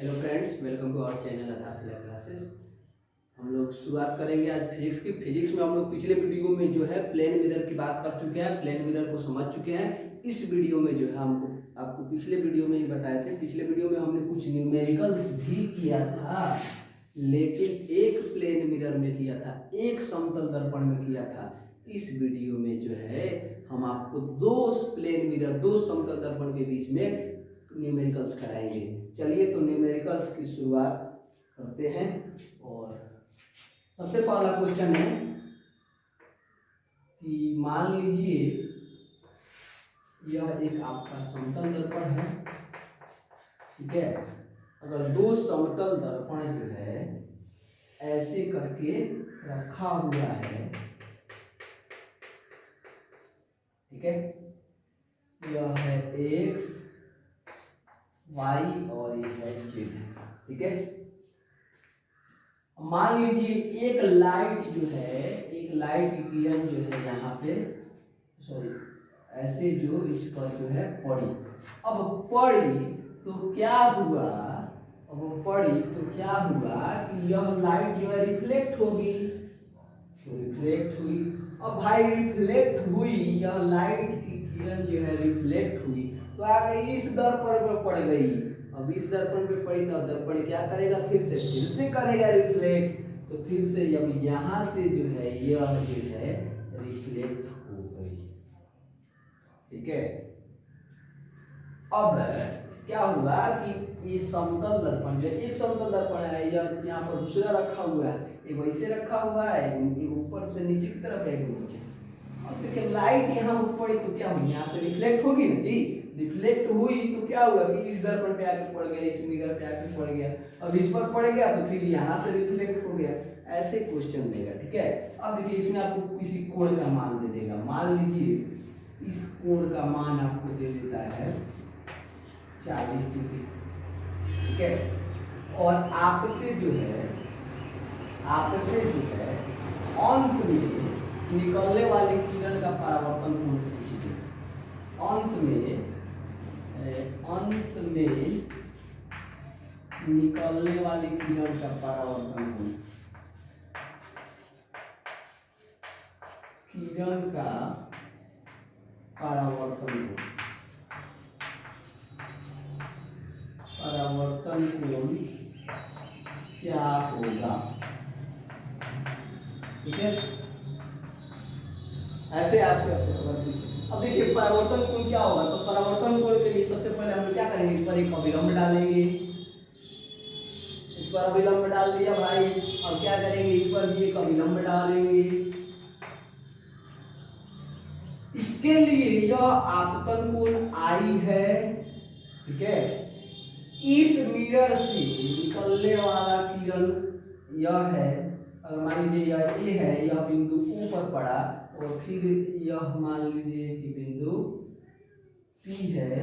Hello friends, welcome to our channel Aadhaar lab classes. हम लोग शुरुआत करेंगे आज फिजिक्स की। फिजिक्स में हम लोग पिछले वीडियो में जो है प्लेन मिरर की बात कर चुके हैं, प्लेन मिरर को समझ चुके हैं। इस वीडियो में जो है आपको पिछले वीडियो में ही बताए थे, पिछले वीडियो में हमने कुछ न्यूमेरिकल्स भी किया था, लेकिन एक प्लेन मिरर में किया था, एक समतल दर्पण में किया था। इस वीडियो में जो है हम आपको दो प्लेन मिरर, दो समतल दर्पण के बीच में न्यूमेरिकल्स कराएंगे। चलिए तो न्यूमेरिकल्स की शुरुआत करते हैं। और सबसे पहला क्वेश्चन है कि मान लीजिए यह एक आपका समतल दर्पण है, ठीक है। अगर दो समतल दर्पण जो है ऐसे करके रखा हुआ है, ठीक है, यह है x y और ये है z, ठीक है। मान लीजिए एक लाइट जो है, एक लाइट की किरण जो है यहाँ पे, सॉरी, ऐसे जो इस पर जो है पड़ी। अब पड़ी तो क्या हुआ, अब पड़ी तो क्या हुआ कि यह लाइट जो है रिफ्लेक्ट होगी, तो रिफ्लेक्ट हुई। अब भाई रिफ्लेक्ट हुई, यह लाइट की किरण जो है रिफ्लेक्ट हुई तो आ गई इस दर्पण पर पड़ गई। अब इस दर्पण पे पड़ी तो दर्पण क्या करेगा, फिर से करेगा रिफ्लेक्ट। तो फिर से अब यहाँ से जो है यह जो है रिफ्लेक्ट हो गई, ठीक है। अब क्या हुआ कि ये समतल दर्पण जो है, एक समतल दर्पण है, यह यहाँ पर दूसरा रखा हुआ है, एक वैसे रखा हुआ है, एक ऊपर से नीचे की तरफ है, एक नीचे से। अब देखिए लाइट यहाँ ऊपर तो क्या हुई, यहाँ से रिफ्लेक्ट होगी ना जी, रिफ्लेक्ट हुई तो क्या हुआ कि इस दर्पण पे आके पड़ गया, इस मिरर पे आके पड़ गया। अब इस पर पड़ गया तो फिर यहाँ से रिफ्लेक्ट हो गया। ऐसे क्वेश्चन देगा, ठीक है। अब देखिए इसमें आपको किसी कोण का मान दे देगा। मान लीजिए इस कोण का मान आपको दे देता है 40 डिग्री, ठीक है। और आपसे जो है अंत में निकलने वाली किरण का परावर्तन कोण पूछ दिया। अंत में निकलने वाली किरण का परावर्तन कोण, किरण का परावर्तन कोण क्या होगा, ठीक है। ऐसे आपसे अब देखिए परावर्तन कोण क्या होगा, तो परावर्तन कोण के लिए सबसे पहले हम क्या करेंगे, इस पर एक अभिलंब डालेंगे। इस पर अभिलंब डाल दिया भाई, अब क्या करेंगे, इस पर भी एक अभिलंब डालेंगे। इसके लिए यह आपतन कोण I है, ठीक है। इस मिरर से निकलने वाला किरण यह है, अगर मान लीजिए यह ए है, यह बिंदु O पर पड़ा, और फिर यह मान लीजिए कि बिंदु P है,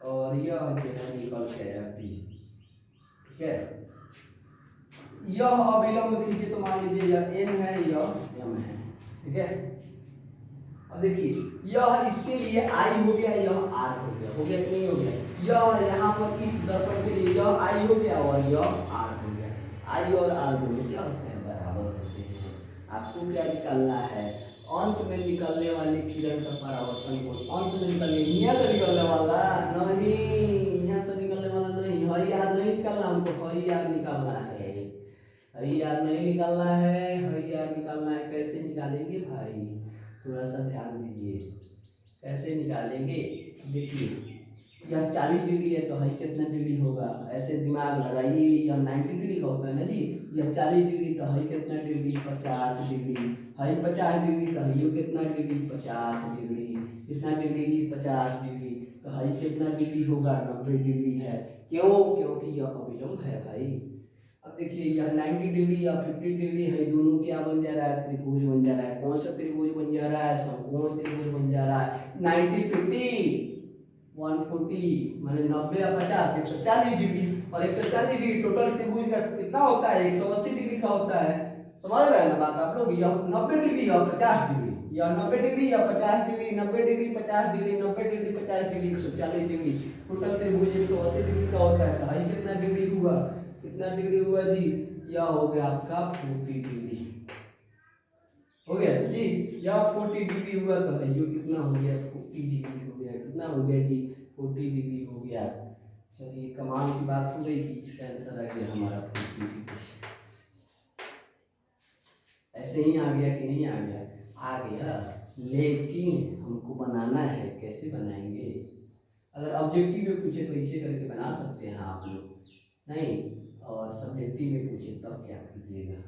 और यह जो है निकल गया P, ठीक है। यह अभिलंब खींचे तो मान लीजिए यह N है, यह M है, ठीक है। अब देखिए यह इसके लिए I हो गया, यह R हो गया कि नहीं हो गया। यह यहाँ पर इस दर्पण के लिए यह I हो गया और यह R हो गया। I और R दोनों क्या होते हैं, बराबर होते हैं। आपको क्या निकालना है, अंत में निकलने वाली किरण का परावर्तन कोण। अंत में निकलने, यहाँ से निकलने वाला नहीं, यहाँ से निकलने वाला नहीं, हई आर नहीं निकालना हमको, हई आर निकालना है, हई आर नहीं निकालना है, हई आर निकालना है। कैसे निकालेंगे भाई, थोड़ा सा ध्यान दीजिए, कैसे निकालेंगे। देखिए यह 40 डिग्री है तो हाई कितना डिग्री होगा, ऐसे दिमाग लगाइए। यह 90 डिग्री का होता है ना जी, यह 40 डिग्री तो हाई कितना डिग्री, 50 डिग्री। हाई 50 डिग्री तो हाई कितना डिग्री, 50 डिग्री। कितना डिग्री जी, 50 डिग्री। तो हाई कितना डिग्री होगा, 90 डिग्री है। क्यों, क्योंकि यह अभिलंब है भाई। अब देखिए यह 90 डिग्री या 50 डिग्री है, दोनों क्या बन जा रहा है, त्रिभुज बन जा रहा है। कौन सा त्रिभुज बन जा रहा है, समकोण त्रिभुज बन जा रहा है। 90 50 140 माने 90 या 50 140 डिग्री, और 140 डिग्री टोटल त्रिभुज का कितना होता है, 180 डिग्री का होता है। समझ रहे हैं ना बात आप लोग। यह 90 डिग्री या 50 डिग्री, या 90 डिग्री या 50 degree, 90 degree 50 degree, 90 degree 50 degree, 140 degree. Total त्रिभुज 180 डिग्री का होता है। तो हाई कितना डिग्री हुआ, कितना डिग्री हुआ जी? यह हो गया आपका 40 डिग्री हो गया जी। यह 40 डिग्री हुआ तो है, ये कितना हो गया? 40 डिग्री हो गया। कितना हो गया जी? 40 डिग्री हो गया। चलिए कमाल की बात हो गई कि इसका आंसर आ गया हमारा 40 डिग्री। ऐसे ही आ गया कि नहीं आ गया? आ गया, लेकिन हमको बनाना है। कैसे बनाएंगे? अगर ऑब्जेक्टिव में पूछे तो इसे करके बना सकते हैं आप लोग, नहीं और सब्जेक्टिव में पूछे तब क्या कीजिएगा?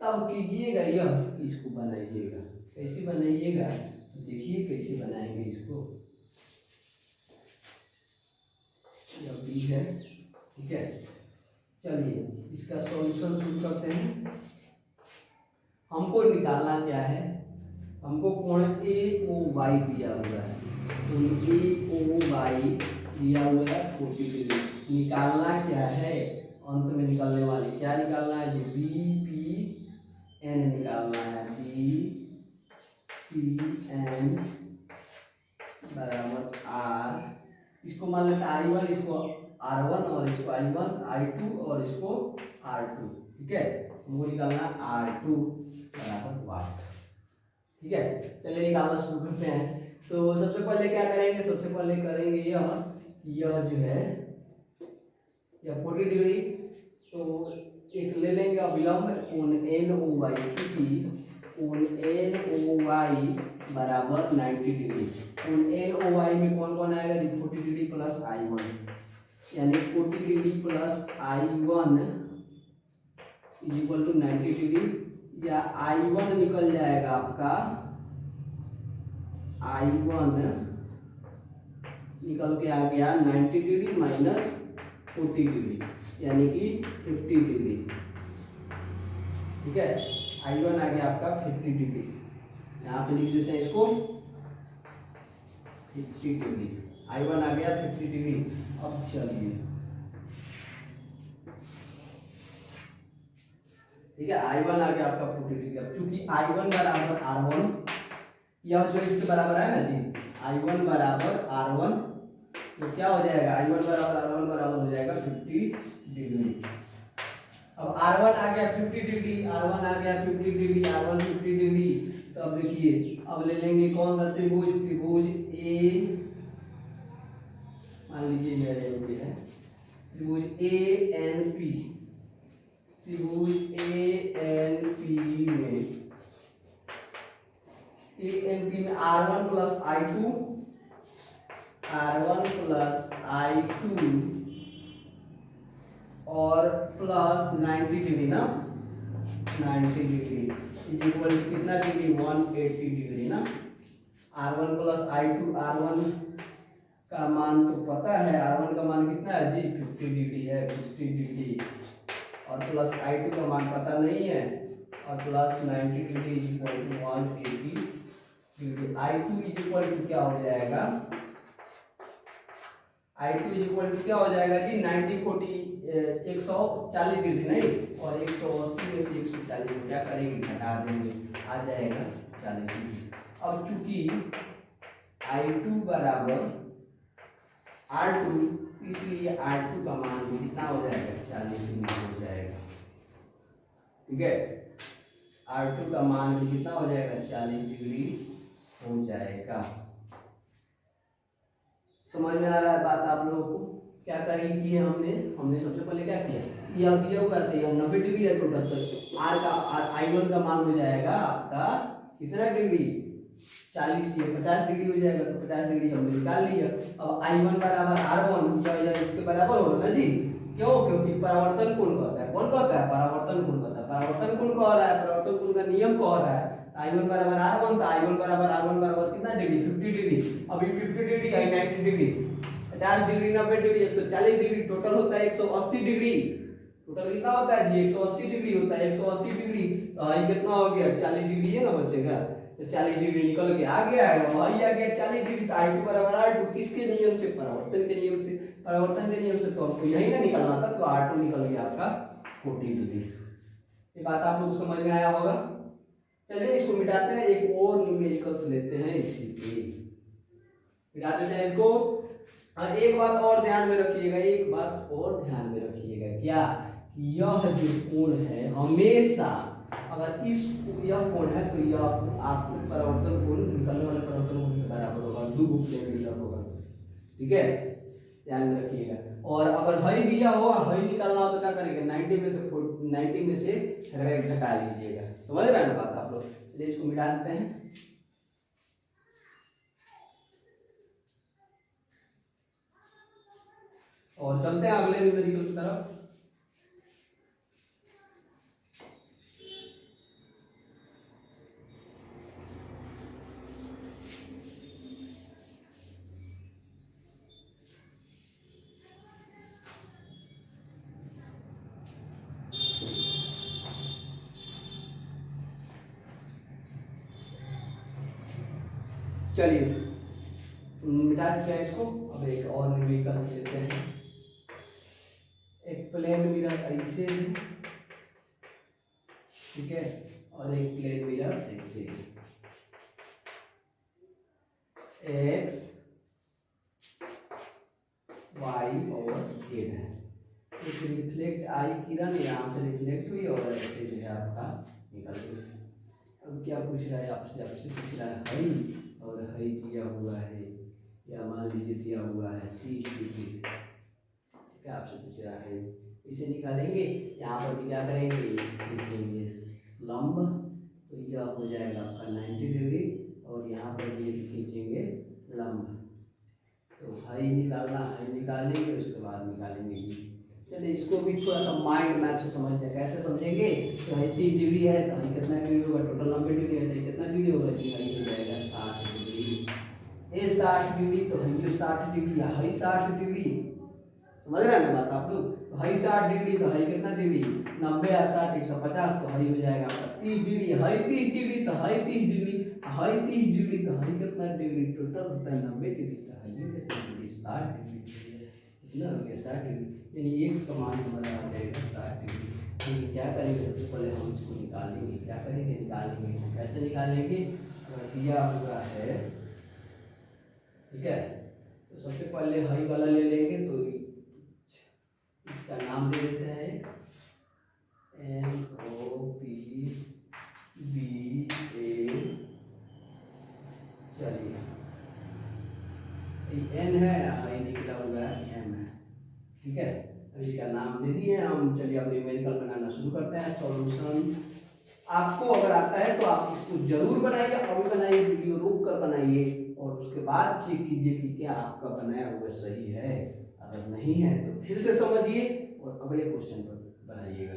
तब कीजिएगा यह, इसको बनाइएगा। कैसे बनाइएगा? तो देखिए कैसे बनाएंगे इसको। यह बी है, ठीक है। चलिए इसका सॉल्यूशन शुरू करते हैं। हमको निकालना क्या है? हमको कोण ए ओ वाई दिया हुआ है, कोण ए ओ वाई दिया हुआ है 40 डिग्री। निकालना क्या है? अंत में निकलने वाली क्या निकालना है? जो बी पी एन निकालना है। बी पी एन बराबर आर, इसको मान लेते हैं I1, इसको R1 और इसको I1 I2 और इसको R2, ठीक है। हमको निकालना R2 बराबर वाट, ठीक है। चलिए निकालना शुरू करते हैं। तो सबसे पहले क्या करेंगे? सबसे पहले करेंगे यह जो है यह 40 डिग्री, तो एक ले लेंगे अविलंब कोण एन ओ वाई, क्योंकि कोण एन ओ वाई बराबर 90 डिग्री। कोण एन ओ वाई में कौन कौन आएगा? 40 डिग्री प्लस I1, यानी 40 degree plus I1 equal to 90 degree, या I1 निकल जाएगा आपका, I1 निकल के आ गया 90 डिग्री माइनस 40 डिग्री, यानी कि 50 डिग्री, ठीक है। I1 आ गया आपका 50 डिग्री, यहाँ पे लिख देते हैं इसको 50 डिग्री। I1 आ गया 50 डिग्री। अब चलिए, ठीक है, I1 आ गया आपका 40 डिग्री। अब चूंकि I1 बराबर R1, यह जो इसके बराबर है ना जी, I1 बराबर R1, तो क्या हो जाएगा? I1 बराबर R1 बराबर हो जाएगा 50 डिग्री। अब R1 आ गया 50 डिग्री, R1 आ गया 50 डिग्री, R1 50 डिग्री। तो अब देखिए, अब ले लेंगे कौन सा त्रिभुज? त्रिभुज ए, मान लीजिए यह है त्रिभुज ANP। त्रिभुज ANP में R1 plus I2, R1 plus I2 और प्लस 90 डिग्री ना, 90 डिग्री इक्वल कितना डिग्री? 180 डिग्री ना। R1 प्लस I2, R1 का मान तो पता है, R1 का मान कितना है जी? 50 डिग्री है, 50 डिग्री, और प्लस I2 का मान पता नहीं है, और plus 90 degree equal to 180 degree. I2 equal to क्या हो जाएगा? I2 इक्वल टू क्या हो जाएगा जी? 90 40 140 डिग्री नहीं, और 180 में से 140 क्या करेंगे? घटा देंगे, आ जाएगा 40 डिग्री। अब चूंकि I2 बराबर R2, इसलिए R2 का मान कितना हो जाएगा? 40 डिग्री हो जाएगा, ठीक है। R2 का मान भी कितना हो जाएगा? 40 डिग्री हो जाएगा। समझ में आ रहा है बात आप लोगों को? क्या करेंगे कि हमने सबसे पहले क्या किया? यह दिया हुआ था, यह 90 डिग्री है टोटल, तो R का I1 का मान हो जाएगा आपका कितना डिग्री? 40, ये 50 डिग्री हो जाएगा, तो 50 डिग्री हमने निकाल लिया। अब I1 बराबर R1, यह इसके बराबर होगा ना जी, क्यों? क्योंकि परावर्तन कोण कहता है, कौन कहता है? परावर्तन कोण कहता है। परावर्तन कोण कह रहा है, परावर्तन कोण का नियम कह रहा है I1 बराबर R1, तो I1 बराबर कितना डिग्री? 50 डिग्री। अभी 50 डिग्री है 90 degree, 50 degree 90 degree 140 degree, total होता है 180 डिग्री। टोटल कितना होता है जी? 180 डिग्री होता है। 180 डिग्री तो ये कितना हो गया? 40 डिग्री है ना बचेगा, तो 40 डिग्री निकल के आ गया है, वही आ गया 40 डिग्री। तो I2 बराबर R2 किसके नियम से? परावर्तन के नियम से। परावर्तन के नियम से तो हमको यही ना निकालना था, तो R2 निकल गया आपका 40 डिग्री। ये बात आप लोग समझ में आया होगा। चलिए इसको मिटाते हैं, एक और न्यूमेरिकल्स लेते हैं, इसी पे मिटा देते हैं इसको। और एक बात और ध्यान में रखिएगा, एक बात और ध्यान में रखिएगा, क्या कि यह जो कोण है हमेशा, अगर इस यह कोण है तो यह आपको परावर्तन कोण, निकलने वाले परावर्तन कोण के बराबर होगा, 2 गुना मिलीमीटर होगा। ठीक है, ध्यान में रखिएगा। और अगर हई दिया हो, हई निकालना हो तो क्या करेंगे, 90 में से घटा लीजिएगा। समझ रहे हैं ना बात आप लोग? चलिए इसको मिटा देते हैं। और चलते हैं अगले न्यूमेरिकल की तरफ। चलिए मिटा दिया इसको। अब एक और न्यूमेरिकल लेते हैं। एक प्लेन मिरर ऐसे है, ठीक है, और एक प्लेन मिरर ऐसे है। एक्स वाई और जेड है। एक रिफ्लेक्ट आई किरण यहाँ से रिफ्लेक्ट हुई और ऐसे जो है आपका निकल गई। अब क्या पूछ रहा है आपसे, पूछ रहा है हई, और हई दिया हुआ है, या मान लीजिए दिया हुआ है 30 डिग्री, क्या आपसे पूछ रहा है, इसे निकालेंगे। यहाँ पर भी क्या करेंगे, लिखेंगे लंब, तो यह हो जाएगा आपका 90 डिग्री, और यहाँ पर भी खींचेंगे लंब। तो हाई निकालना, हाई निकालेंगे, उसके बाद निकालेंगे ये। चलिए इसको भी थोड़ा सा माइंड मैप से समझते हैं। कैसे समझेंगे, तो हाई 30 डिग्री है तो हाई कितना डिग्री होगा, टोटल 90 डिग्री है तो कितना डिग्री होगा, हाई हो जाएगा 60 डिग्री। ये 60 डिग्री तो हाई 60 डिग्री, हाई 60 डिग्री, समझ रहे हैं ना बात आप लोग? तो हाई 60 डिग्री तो हाई कितना डिग्री, 90 या 60 150, तो हाई हो जाएगा 30 डिग्री। हाई 30 डिग्री तो हाई 30 डिग्री, हाई 30 डिग्री तो हाई कितना डिग्री, टोटल होता है 90 डिग्री, तो हाई कितना डिग्री 60 डिग्री, कितना हो गया 60 डिग्री, यानी एक्स का मान हमारा आ जाएगा 60 डिग्री। तो क्या करेंगे, सबसे पहले हम इसको निकालेंगे। क्या करेंगे, निकालेंगे। कैसे निकालेंगे, अगर दिया हुआ है, ठीक है, तो सबसे पहले हाई वाला ले लेंगे, तो इसका नाम दे देते हैं NOP BA। चलिए N है, हाई निकला हुआ है M है, ठीक है। अब इसका नाम दे दिए हम। चलिए अब न्यूमेरिकल बनाना शुरू करते हैं। सॉल्यूशन आपको अगर आता है तो आप इसको जरूर बनाइए, अभी बनाइए, वीडियो रोक कर बनाइए, और उसके बाद चेक कीजिए कि क्या आपका बनाया हुआ सही है। अगर नहीं है तो फिर से समझिए और अगले क्वेश्चन पर बनाइएगा।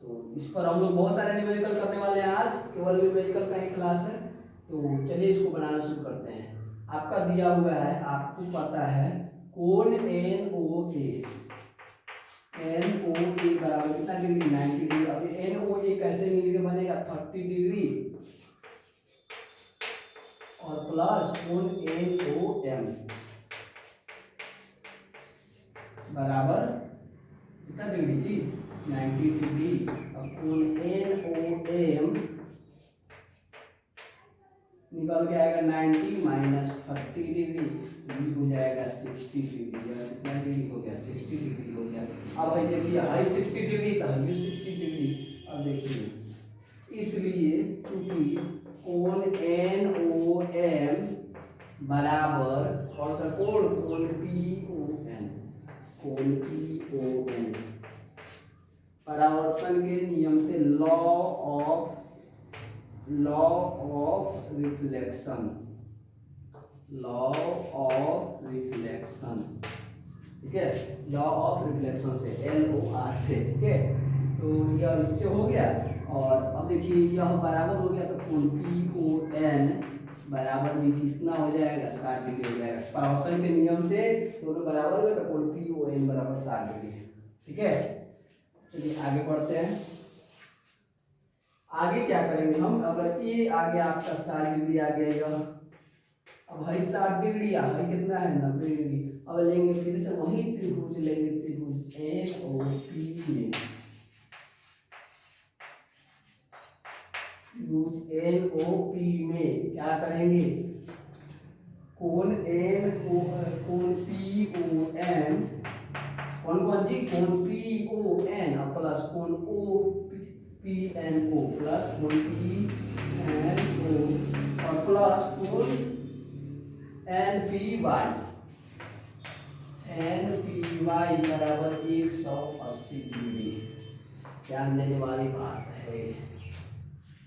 तो इस पर हम लोग बहुत सारे न्यूमेरिकल करने वाले हैं आज, केवल न्यूमेरिकल का ही क्लास है। तो चलिए इसको बनाना शुरू करते हैं। आपका दिया हुआ है, आपको पता है कोण NOA, NOA बराबर कितना डिग्री, 90 डिग्री। अब NOA कैसे मिलके बनेगा, 30 डिग्री और प्लस कोण NOM बराबर कितना डिग्री जी, 90 डिग्री। अब कोण NOM निकल के आएगा 90 माइनस 30 डिग्री, ये हो जाएगा 60 डिग्री। कितना डिग्री हो गया, 60 डिग्री हो गया। अब भाई देखिए हाई 60 डिग्री तो हाई 60 डिग्री। अब देखिए इसलिए चूंकि कोण NOM बराबर कौन सा कोण, कोण PON, कोण PON परावर्तन के नियम से, law of reflection, law of reflection, ठीक है, लॉ ऑफ रिफ्लेक्शन से, LOR से, ठीक है। तो यह इससे हो गया। और अब देखिए यह बराबर हो गया, तो कोण PON बराबर भी कितना हो जाएगा, 60 डिग्री हो जाएगा। परावर्तन के नियम से दोनों बराबर हुए, तो कोण PON बराबर 60 डिग्री, ठीक है। चलिए आगे बढ़ते हैं। आगे क्या करेंगे हम, अगर ये आ गया आपका 60 डिग्री आ गया यह, अब हाई 60 डिग्री, हाई कितना है 90 डिग्री। अब लेंगे फिर से वही त्रिभुज लेंगे, त्रिभुज NOP में, त्रिभुज NOP में क्या करेंगे, कोण एन कोण पी ओ एन, कौन जी, कोण पी ओ एन और प्लस कोण O P N O, plus कोण पी एन ओ और प्लस कोण एन पी वाई बराबर 180 डिग्री। ध्यान देने वाली बात है,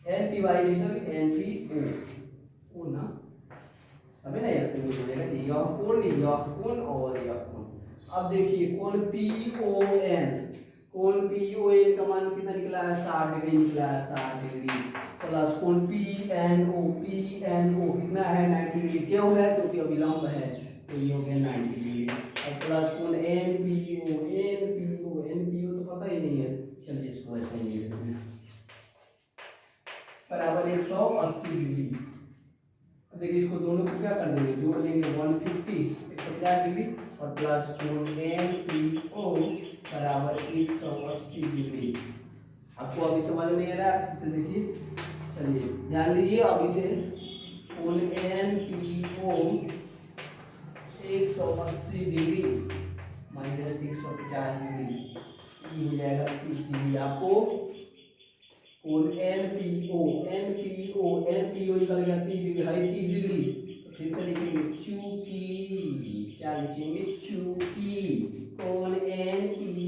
एन पी वाई नहीं सॉरी एन पी ओ ना, अबे ना यार तुम बोलेगा यह कोण और यह कोण। अब देखिए कोण पी ओ एन का मान कितना निकला है, 60 डिग्री निकला है, 60 डिग्री प्लस कोण पी एन ओ कितना है, 90 डिग्री। क्यों है, क्योंकि अभिलंब है तो ये हो गया 90 डिग्री। और प्लस कोण एन पी ओ तो पता ही नहीं है, चलिए इसको ऐसे ही लिख देते हैं, बराबर 180 डिग्री। अब देखिए इसको दोनों को क्या कर देंगे, जोड़ देंगे 150 डिग्री और प्लस कोण एन पी ओ बराबर 180 डिग्री। आपको अभी समझ नहीं आ रहा है, फिर से देखिए, चलिए ध्यान दीजिए। अब इसे कोण N P O 180 degree minus 150 degree, ये हो जाएगा 30 डिग्री। आपको कोण एन पी ओ निकल गया 30 डिग्री, है 30 डिग्री। तो फिर से लिखेंगे चूंकि, क्या लिखेंगे, चूंकि कोण एन पी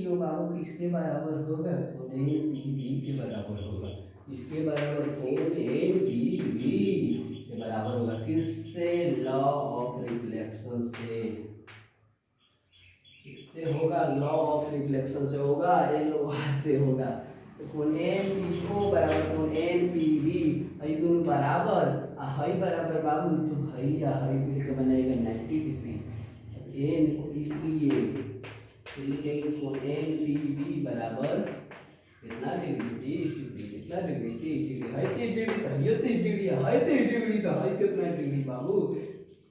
ओ बाबू किसके बराबर होगा, कोण एन पी बी के बराबर होगा। इसके बराबर कोण एन पी बी के बराबर होगा, किससे, लॉ ऑफ रिफ्लेक्शन से। इससे होगा, लॉ ऑफ रिफ्लेक्शन से होगा, एलओआर से होगा। तो कोण एन पी ओ बराबर कोण एन पी बी, ये दोनों बराबर, हाई बराबर बाबू तो हाई या हाई मिलकर बनेगा 90 डिग्री। एन को इसलिए लिखेंगे कोण एन पी बी बराबर कितना डिग्री, 30 डिग्री। कितना डिग्री, 30 डिग्री, हाई 30 डिग्री तो हाई 30 डिग्री, हाई 30 डिग्री तो हाई कितना डिग्री बाबू,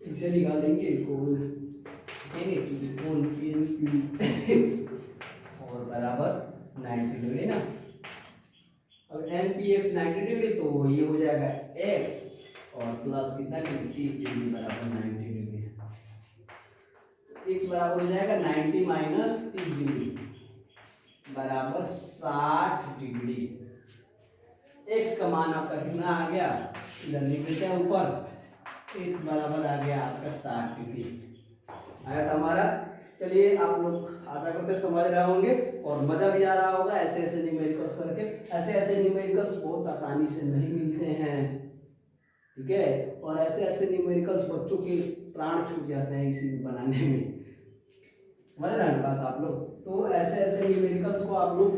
इसे निकालेंगे कोण कोण एन पी और बराबर 90 डिग्री ना। अब एन पी एक्स 90 डिग्री तो ये हो जाएगा एक्स और प्लस कितना डिग्री, 30 डिग्री बराबर 90 डिग्री। एक्स बराबर हो जाएगा 90 माइनस 30 डिग्री बराबर 60 डिग्री। एक्स का मान आपका कितना आ गया, इधर लिख देते हैं ऊपर, एक्स बराबर आ गया आपका 60 डिग्री आया था हमारा। चलिए आप लोग आशा करते समझ रहे होंगे और मजा भी आ रहा होगा ऐसे ऐसे न्यूमेरिकल्स करके। ऐसे न्यूमेरिकल्स बहुत आसानी से नहीं मिलते हैं, ठीक है, और ऐसे ऐसे न्यूमेरिकल्स बच्चों के प्राण छूट जाते हैं इसी बनाने में, समझ रहे हैं बात आप लोग। तो ऐसे न्यूमेरिकल्स को आप लोग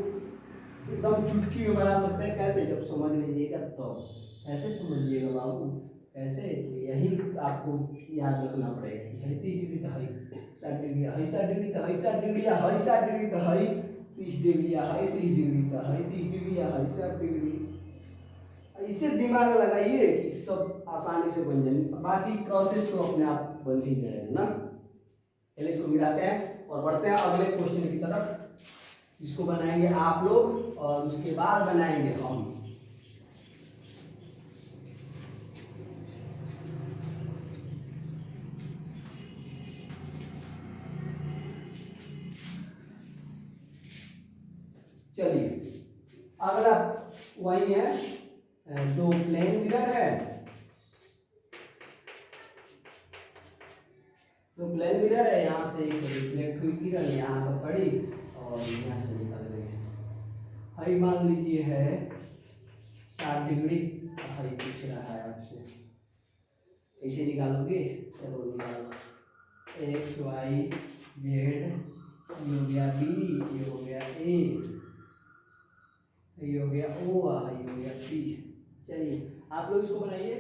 एकदम चुटकी में बना सकते हैं। कैसे, जब समझ लीजिएगा तो ऐसे समझिएगा बाबू, ऐसे यही आपको याद रखना पड़ेगा कि हाई 30 डिग्री तो हाई 60 डिग्री, हाई 60 डिग्री तो हाई 60 डिग्री, या हाई 60 डिग्री तो हाई 30 डिग्री, या हाई 30 डिग्री तो हाई 30 डिग्री, या हाई 60 डिग्री। इससे दिमाग लगाइए कि सब आसानी से बन जाए, बाकी प्रोसेस तो अपने आप बन ही जाएगा ना। चलिए इसको मिटाते हैं और बढ़ते हैं अगले क्वेश्चन की तरफ, जिसको बनाएंगे आप लोग और उसके बाद बनाएंगे हम। चलिए अगला वही है, दो प्लेन मिरर है, तो प्लेन मिरर है, यहाँ से एक रिफ्लेक्ट हुई किरण यहाँ पर पड़ी और यहाँ से निकल गई। हाई मान लीजिए है 60 डिग्री, हाई पूछ रहा है आपसे, ऐसे निकालोगे, चलो निकालो, एक्स वाई जेड, ये हो गया बी, ये हो गया ए, ये हो गया ओ, ये हो गया सी। चलिए आप लोग इसको बनाइए।